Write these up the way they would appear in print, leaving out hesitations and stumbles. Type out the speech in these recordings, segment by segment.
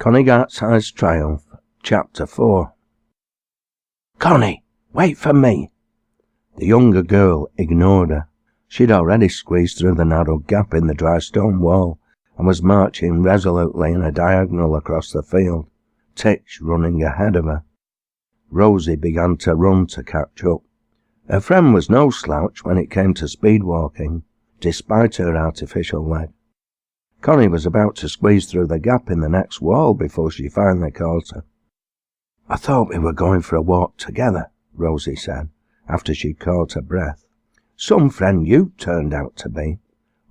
Connie Gartside'S Triumph, Chapter 4. "Connie, wait for me!" The younger girl ignored her. She'd already squeezed through the narrow gap in the dry stone wall and was marching resolutely in a diagonal across the field, Titch running ahead of her. Rosie began to run to catch up. Her friend was no slouch when it came to speed walking, despite her artificial leg. Connie was about to squeeze through the gap in the next wall before she finally caught her. "I thought we were going for a walk together," Rosie said, after she'd caught her breath. "Some friend you turned out to be."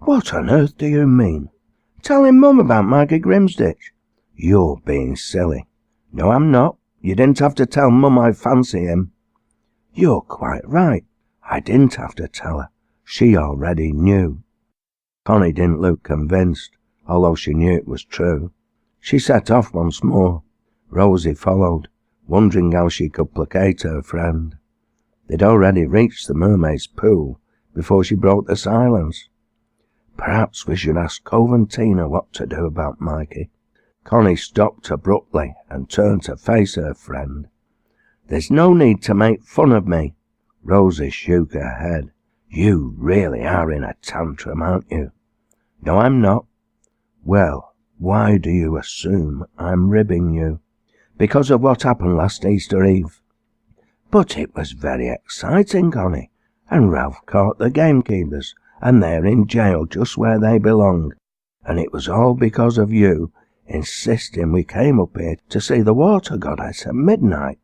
"What on earth do you mean?" "Telling Mum about Maggie Grimsditch." "You're being silly." "No, I'm not. You didn't have to tell Mum I fancy him." "You're quite right. I didn't have to tell her. She already knew." Connie didn't look convinced, although she knew it was true. She set off once more. Rosie followed, wondering how she could placate her friend. They'd already reached the mermaid's pool before she broke the silence. "Perhaps we should ask Coventina what to do about Mikey." Connie stopped abruptly and turned to face her friend. "There's no need to make fun of me." Rosie shook her head. "You really are in a tantrum, aren't you?" "No, I'm not." "Well, why do you assume I'm ribbing you?" "Because of what happened last Easter Eve." "But it was very exciting, Connie, and Ralph caught the gamekeepers, and they're in jail just where they belong, and it was all because of you insisting we came up here to see the water goddess at midnight."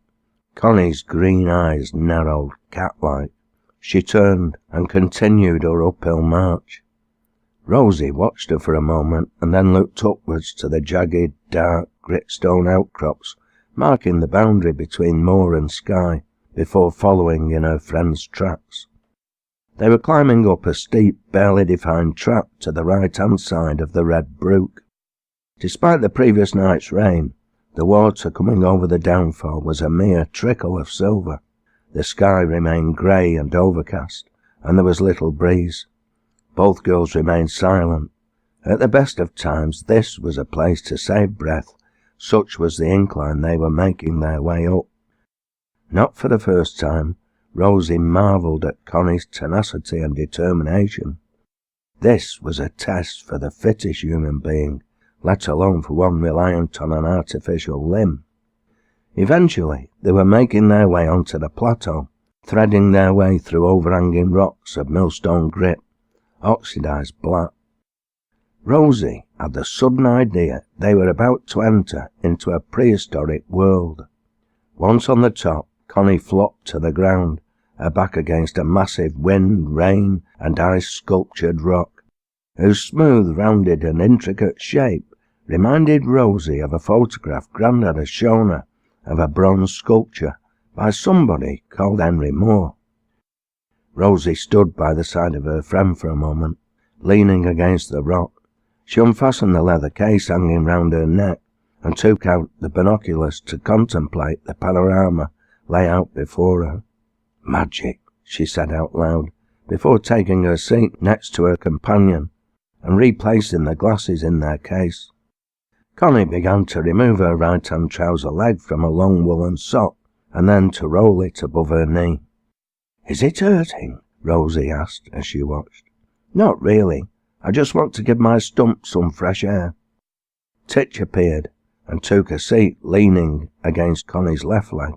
Connie's green eyes narrowed cat-like. She turned and continued her uphill march. Rosie watched her for a moment and then looked upwards to the jagged, dark, gritstone outcrops marking the boundary between moor and sky before following in her friend's tracks. They were climbing up a steep, barely defined track to the right-hand side of the Red Brook. Despite the previous night's rain, the water coming over the downfall was a mere trickle of silver. The sky remained grey and overcast, and there was little breeze. Both girls remained silent. At the best of times, this was a place to save breath, such was the incline they were making their way up. Not for the first time, Rosie marvelled at Connie's tenacity and determination. This was a test for the fittest human being, let alone for one reliant on an artificial limb. Eventually, they were making their way onto the plateau, threading their way through overhanging rocks of millstone grit, oxidized black. Rosie had the sudden idea they were about to enter into a prehistoric world. Once on the top, Connie flopped to the ground, her back against a massive wind, rain, and ice-sculptured rock, whose smooth, rounded, and intricate shape reminded Rosie of a photograph Grandad had shown her of a bronze sculpture by somebody called Henry Moore. Rosie stood by the side of her friend for a moment, leaning against the rock. She unfastened the leather case hanging round her neck and took out the binoculars to contemplate the panorama lay out before her. "Magic," she said out loud, before taking her seat next to her companion and replacing the glasses in their case. Connie began to remove her right-hand trouser leg from a long woolen sock and then to roll it above her knee. "Is it hurting?" Rosie asked as she watched. "Not really. I just want to give my stump some fresh air." Titch appeared and took a seat leaning against Connie's left leg.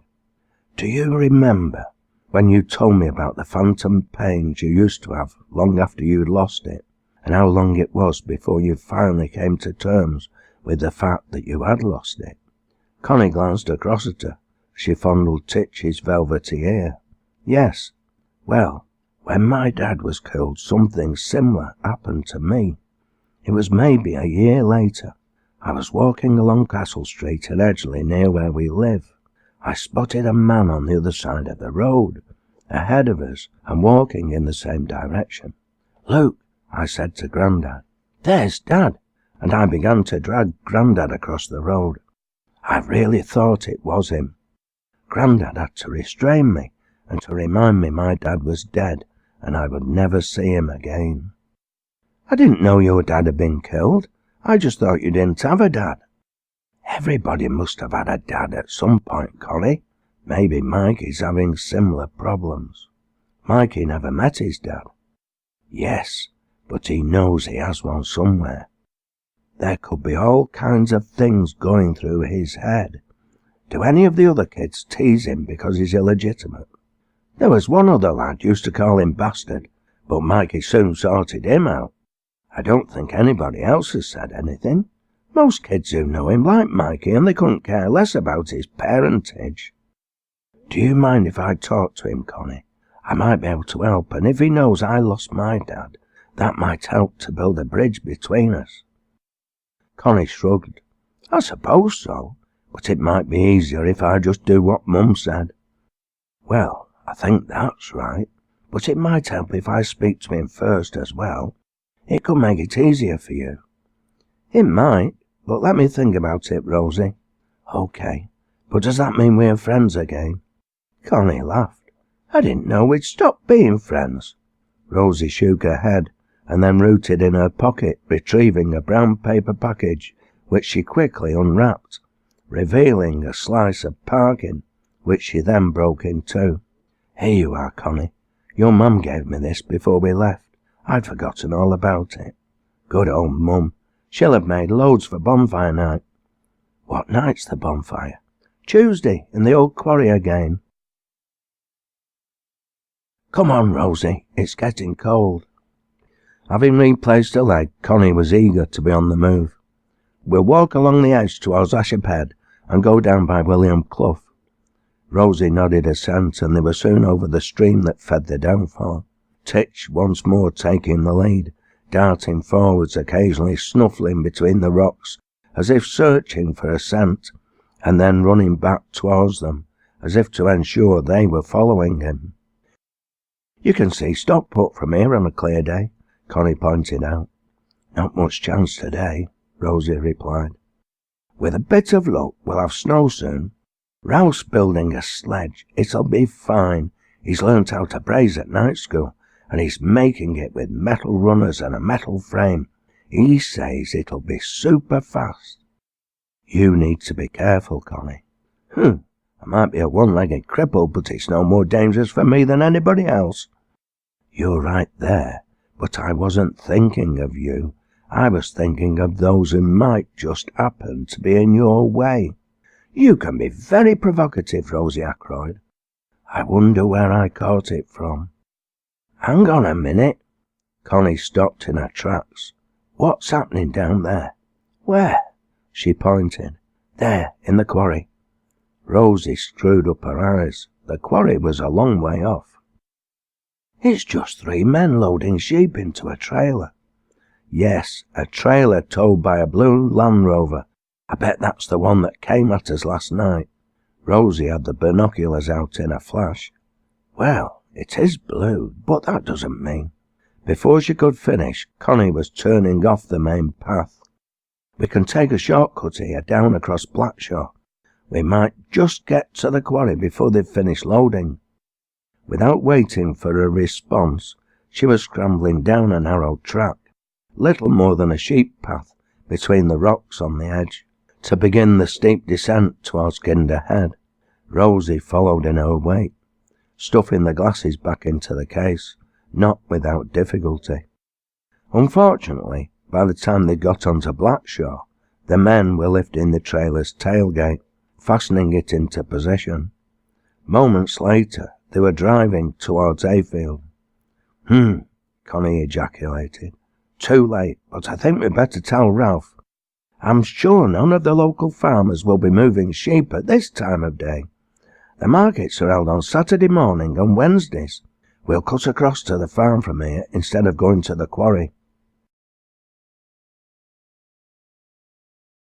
"Do you remember when you told me about the phantom pains you used to have long after you'd lost it, and how long it was before you finally came to terms with the fact that you had lost it?" Connie glanced across at her. She fondled Titch's velvety ear. "Yes. Well, when my dad was killed, something similar happened to me. It was maybe a year later. I was walking along Castle Street in Edgeley near where we live. I spotted a man on the other side of the road, ahead of us and walking in the same direction. 'Look,' I said to Grandad, 'there's Dad,' and I began to drag Grandad across the road. I really thought it was him. Grandad had to restrain me and to remind me my dad was dead and I would never see him again." "I didn't know your dad had been killed. I just thought you didn't have a dad." Everybody must have had a dad at some point, Connie. Maybe Mikey's having similar problems. Mikey never met his dad. Yes, but he knows he has one somewhere. There could be all kinds of things going through his head. Do any of the other kids tease him because he's illegitimate? There was one other lad used to call him Bastard, but Mikey soon sorted him out. I don't think anybody else has said anything. Most kids who know him like Mikey, and they couldn't care less about his parentage. Do you mind if I talk to him, Connie? I might be able to help, and if he knows I lost my dad, that might help to build a bridge between us. Connie shrugged. I suppose so, but it might be easier if I just do what Mum said. Well, I think that's right, but it might help if I speak to him first as well. It could make it easier for you. It might, but let me think about it, Rosie. Okay, but does that mean we're friends again? Connie laughed. I didn't know we'd stopped being friends. Rosie shook her head, and then rooted in her pocket, retrieving a brown paper package, which she quickly unwrapped, revealing a slice of parkin, which she then broke in two. Here you are, Connie. Your mum gave me this before we left. I'd forgotten all about it. Good old Mum. She'll have made loads for bonfire night. What night's the bonfire? Tuesday, in the old quarry again. Come on, Rosie, it's getting cold. Having replaced her leg, Connie was eager to be on the move. We'll walk along the edge towards Ashiphead and go down by William Clough. Rosie nodded assent, and they were soon over the stream that fed the downfall, Titch once more taking the lead, darting forwards, occasionally snuffling between the rocks, as if searching for a scent, and then running back towards them, as if to ensure they were following him. You can see Stockport from here on a clear day, Connie pointed out. Not much chance today, Rosie replied. With a bit of luck, we'll have snow soon. Ralph's building a sledge. It'll be fine. He's learnt how to braze at night school, and he's making it with metal runners and a metal frame. He says it'll be super fast. You need to be careful, Connie. I might be a one-legged cripple, but it's no more dangerous for me than anybody else. You're right there, but I wasn't thinking of you. I was thinking of those who might just happen to be in your way. You can be very provocative, Rosie Ackroyd. I wonder where I caught it from. Hang on a minute. Connie stopped in her tracks. What's happening down there? Where? She pointed. There, in the quarry. Rosie screwed up her eyes. The quarry was a long way off. It's just 3 men loading sheep into a trailer. Yes, a trailer towed by a blue Land Rover. I bet that's the one that came at us last night. Rosie had the binoculars out in a flash. Well, it is blue, but that doesn't mean. Before she could finish, Connie was turning off the main path. We can take a shortcut here down across Blackshaw. We might just get to the quarry before they've finished loading. Without waiting for a response, she was scrambling down a narrow track, little more than a sheep path, between the rocks on the edge, to begin the steep descent towards Kinder Head. Rosie followed in her wake, stuffing the glasses back into the case, not without difficulty. Unfortunately, by the time they got onto Blackshaw, the men were lifting the trailer's tailgate, fastening it into position. Moments later, they were driving towards Ayfield. Connie ejaculated. Too late, but I think we'd better tell Ralph. I'm sure none of the local farmers will be moving sheep at this time of day. The markets are held on Saturday morning and Wednesdays. We'll cut across to the farm from here instead of going to the quarry.